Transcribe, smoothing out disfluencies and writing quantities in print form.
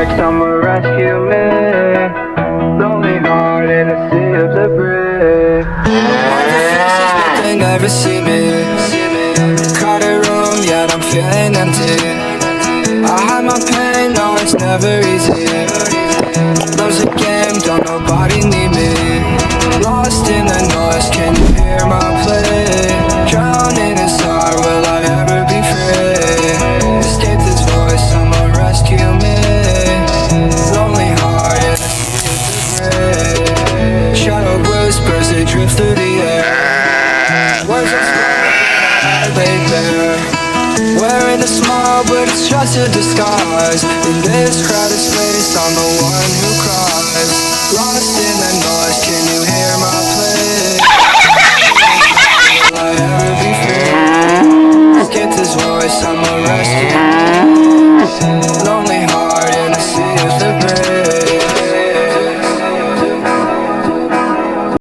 like someone rescue me. Lonely heart in a sea of debris. All the faces, but they never see me. Crowded room, yet I'm feeling empty. I hide my pain, no, it's never easy. Love's a game, don't nobody need me. Lost in the noise, can you hear my play? Drowning inside, will I ever be free? Escape this voice, someone rescue me. Lonely heart in a sea of debris. Shadow whispers, they drift through the air. Words are spoken, I lay bare. Wearing a smile, but it's just a disguise. In this crowded space, I'm the one